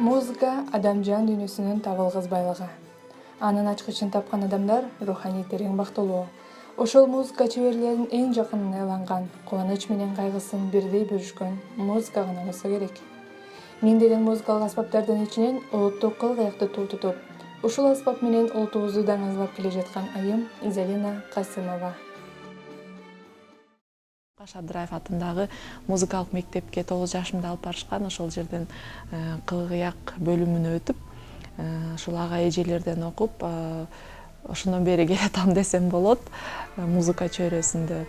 Музыка адам жан дүйнөсүнүн табылгыз байлыгы. Анын ачкычын тапкан адамдар руханий терең бактылуу. Ошол музыка чеберлеринин эң жакынына айланган, кубаныч менен кайгысын бирдей бөлүшкөн музыка гана болсо керек. Миңдеген музыкалык аспаптардын ичинен улуттук кыл-кыякты туу тутуп, ушул аспап менен улутубузду даңазлап келе жаткан айым Зарина Касымова. Шабдраев атындагы музыкалык мектепке 9 жашымда алып барышкан. Ошол жерден кыл-кыяк бөлүмүнө өтүп, ушул ага эжелерден окуп, ошондон бери келатам десем болот, музыка чөйрөсүндө.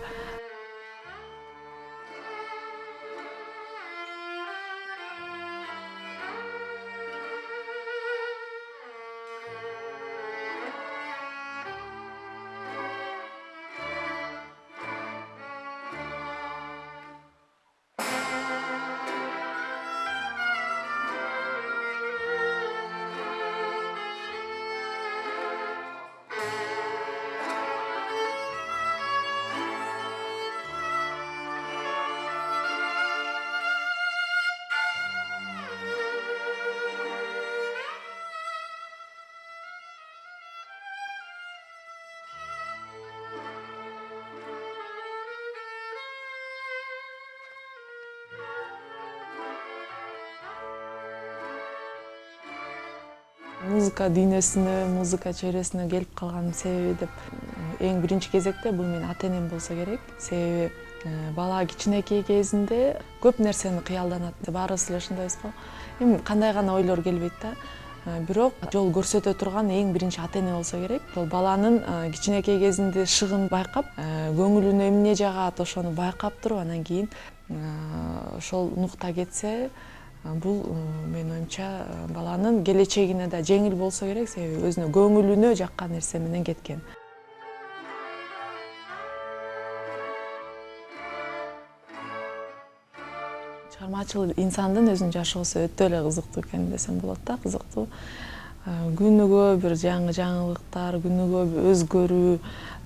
Музыка дүйнөсүнө, музыка чөйрөсүнө келип калганын себеби деп эң биринчи кезекте бул менин ата-энем болсо керек. Себеби бала кичинекей кезинде көп нерсени кыялданат. Баарыбыз эле ошондойбуз го. Эми кандай гана ойлор келбейт да. Бирок жол көрсөтө турган эң биринчи ата-эне болсо керек. Ошол баланын кичинекей кезинде шыгын байкап, көңүлүнө эмне жагат, ошону байкап туруп, анан кийин ошол нукта кетсе, бул менин оюмча баланын келечегине да жеңил болсо керек, себеби өзүнө көңүлүнө жаккан нерсе менен кеткен. Чыгармачыл инсандын өзүнүн жашоосу өтө эле кызыктуу экен десем болот да, кызыктуу. Күнүгө бир жаңы жаңылыктар, күнүгө өзгөрүү,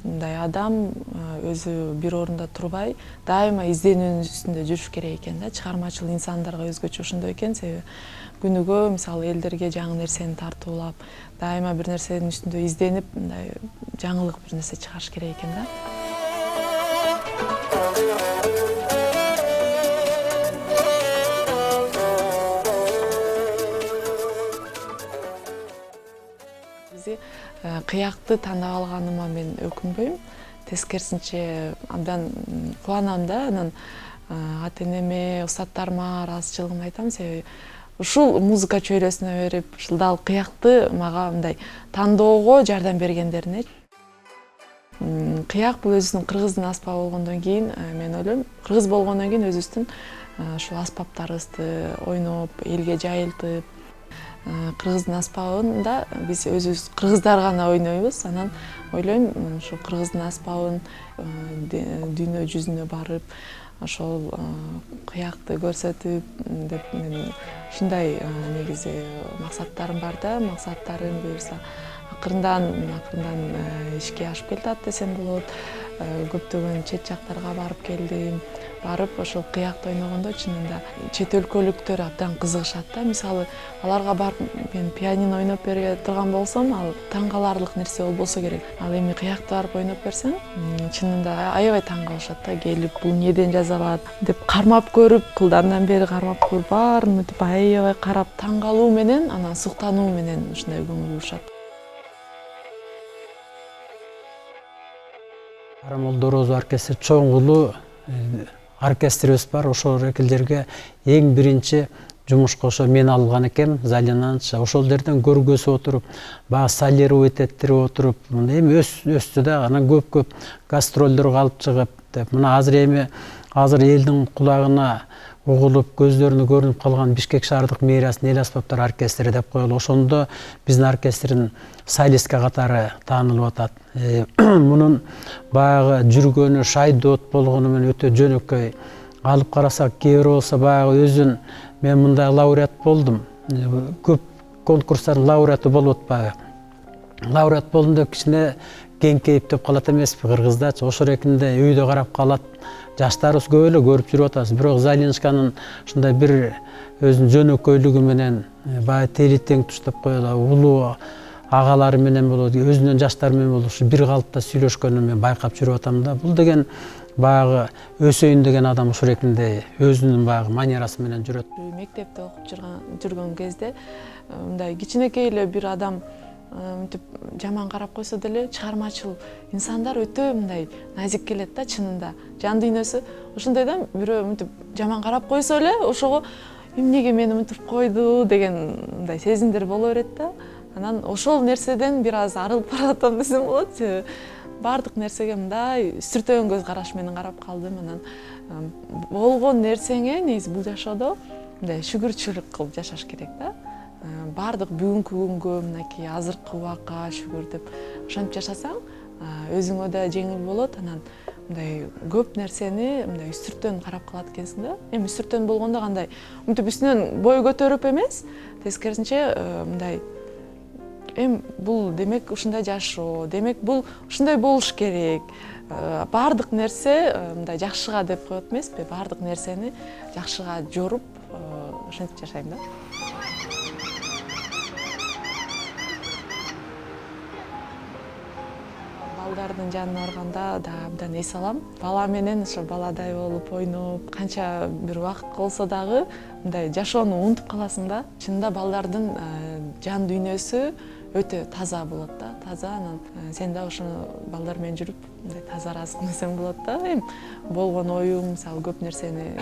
мындай адам өзү бир орунда турбай, дайыма изденүүнүн үстүндө жүрүш керек экен да. Чыгармачыл инсандарга өзгөчө ошондой экен, себеби күнүгө мисалы элдерге жаңы нерсени тартуулап, дайыма бир нерсенин үстүндө изденип, мындай жаңылык бир нерсе чыгарыш керек экен да. Кыякты тандап алганыма мен өкүнбөйм. Тескерисинче абдан кубанам да. Анан ата-энеме, устаттарыма ыраазычылыгымды айтам, себеби ушул музыка чөйрөсүнө берип, ушул дал кыякты мага мындай тандоого жардам бергендерине. Кыяк бул өзүнүн кыргыздын аспабы болгондон кийин, мен ойлойм, кыргыз болгондон кийин өзүбүздүн ушул аспаптарыбызды ойноп, элге жайылтып, кыргыздын аспабында биз өзүбүз кыргыздар гана ойнойбуз. Анан ойлойм, ушул кыргыздын аспабын дүйнө жүзүнө барып, ошол кыякты көрсөтүп деп мен ушундай негизи максаттарым бар да. Максаттарым буюрса акырындан ишке ашып келатат десем болот. Көптөгөн чет жактарга барып келдим. Барып ошол кыякты ойногондо чынында чет өлкөлүктөр абдан кызыгышат да. Мисалы, аларга барып мен пианино ойноп бере турган болсом, ал таң каларлык нерсе болбосо керек. Ал эми кыякты барып ойноп берсең, чынында аябай таң калышат да. Келип бул неден жасалат деп кармап көрүп, кылдарынан бери кармап көрүп, баарын өтүп аябай карап таң калуу менен, анан суктануу менен ушундай көңүл бурушат. Карамолдороз оркестри чоң оркестрибиз бар. Ошол рекилдерге эң биринчи жумушка ошо мен алган экем, Залинанчы. Ошол жерден көргөзүп отуруп, баягы солировать этирип отуруп, эми өстү да, анан көп гастролдорго алып чыгып деп. Мына азыр элдин кулагына угулуп, көздөрүнө көрүнүп калган Бишкек шаардык мэриянын эл аспаптар оркестри деп коелу. Ошондо биздин оркестрдин солистка катары таанылып атат. Мунун баягы жүргөнү, шайдот болгону менен өтө жөнөкөй. Алып карасак, кээ бир болсо баягы өзүн мен мындай лауреат болдум. Көп конкурстардын лауреаты болуп атпайбы. Лауреат болдум деп кичине кеңкейип деп калат эмеспи кыргыздачы, ошол эркинде үйдө карап калат. Жаштарыбыз көп эле көрүп жүрүп атабыз. Бирок Залинсканын ушундай бир өзүнүн жөнөкөйлүгү менен баягы тели тең туштап коелу, улуу агалары менен болот, өзүнүн жаштары менен болот, ушу бир калыпта сүйлөшкөнүн мен байкап жүрүп атам да. Бул деген баягы өсөйүн деген адам ушул эркинде өзүнүн баягы манерасы менен жүрөт. Мектепте окуп жүргөн кезде мындай кичинекей эле бир адам мынтип жаман карап койсо деле чыгармачыл инсандар өтө мындай назик келет да, чынында жан дүйнөсү ошондой да. Бирөө мынтип жаман карап койсо эле ошого эмнеге мени мынтип койду деген мындай сезимдер боло берет да. Анан ошол нерседен бир аз арылып баратам десем болот. Баардык нерсеге мындай сүртөөн көз караш менен карап калдым. Анан болгон нерсеңе негизи бул жашоодо мындай шүгүрчүлүк кылып жашаш керек да. Баардык бүгүнкү күнгө, мынакей азыркы убакка шүгүр деп ошентип жашасаң, өзүңө да жеңил болот. Анан мындай көп нерсени мындай үстүртөн карап калат экенсиң да. Эми үстүртөн болгондо кандай? Мынтип үстүнөн бой көтөрүп эмес, тескерисинче мындай бул демек ушундай жашоо, демек бул ушундай болуш керек. Баардык нерсе мындай жакшыга деп коет эмеспи? Баардык нерсени жакшыга жоруп ошентип жашайм да. Балдардын жанына барганда да абдан эс алам. Бала менен ошо баладай болуп ойноп, канча бир убакыт болсо дагы мындай жашоону унутуп каласың да. Чынында балдардын жан дүйнөсү өтө таза болот да, таза. Анан сен да ошону балдар менен жүрүп мындай тазарасың десең болот да. Болгон оюм, мисалы көп нерсени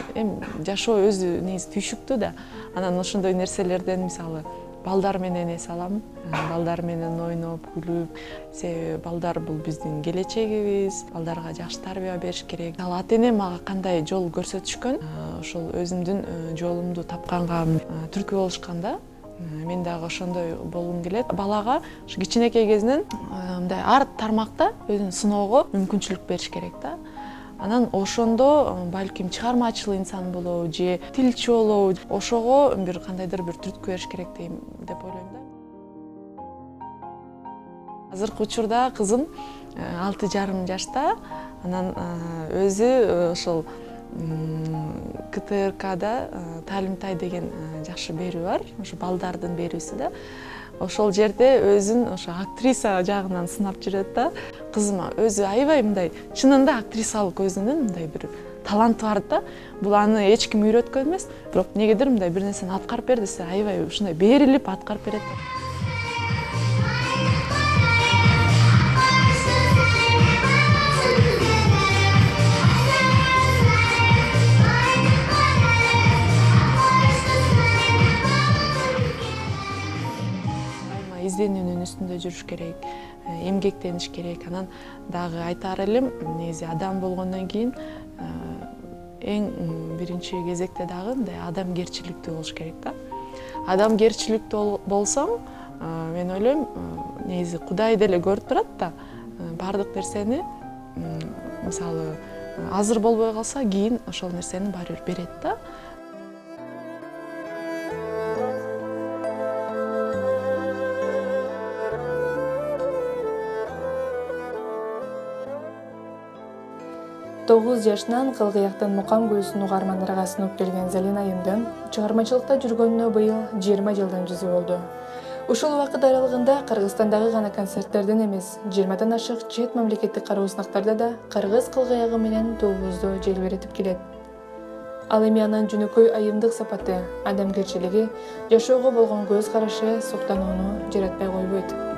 жашоо өзү негизи түйшүктүү да. Анан ошондой нерселерден мисалы балдар менен эс алам. Балдар менен ойноп, күлүп. Себеби балдар бул биздин келечегибиз. Балдарга жакшы тарбия бериш керек. Ал ата-энем мага кандай жол көрсөтүшкөн, ошол өзүмдүн жолумду тапканга түрткү болушкан да. Мен дагы ошондой болгум келет. Балага ушу кичинекей кезинен мындай ар тармакта өзүн сыноого мүмкүнчүлүк бериш керек да. Анан ошондо балким чыгармачыл инсан болобу же тилчи болобу, ошого бир кандайдыр бир түрткү бериш керек деп ойлойм да. Азыркы учурда кызым 6,5 жашта. Анан өзү ошол КТРКда Таалимтай деген жакшы берүү бар, ошо балдардын берүүсү да. Ошол жерде өзүн ошо актриса жагынан сынап жүрөт да. Кызым өзү аябай мындай чынында актрисалык өзүнүн мындай бир таланты бар да. Бул аны эч ким үйрөткөн эмес, бирок негедир мындай бир нерсени аткарып бер десе, аябай ушундай берилип аткарып берет. Изденүүнүн үстүндө жүрүш керек, эмгектениш керек. Анан дагы айтаар элем, негизи адам болгондон кийин эң биринчи кезекте дагы мындай адамгерчиликтүү болуш керек да. Адамгерчиликтүү болсоң, мен ойлойм, негизи Кудай деле көрүп турат да. Баардык нерсени мисалы азыр болбой калса, кийин ошол нерсени баары бир берет да. Тогуз жашынан Кылгыяктын Мукам көзүн угармандарга сунуп келген Залина айымдын чыгармачылыкта жүргөнүнө быйыл 20 жылдын жүзү болду. Ушул убакыт аралыгында Кыргызстандагы гана концерттерден эмес, 20дан ашык чет мамлекеттик кароо сынактарда да кыргыз кылгыягы менен туубузду желбиретип келет. Ал эми анын жөнөкөй айымдык сапаты, адамгерчилиги, жашоого болгон көз карашы суктанууну жаратпай койбойт.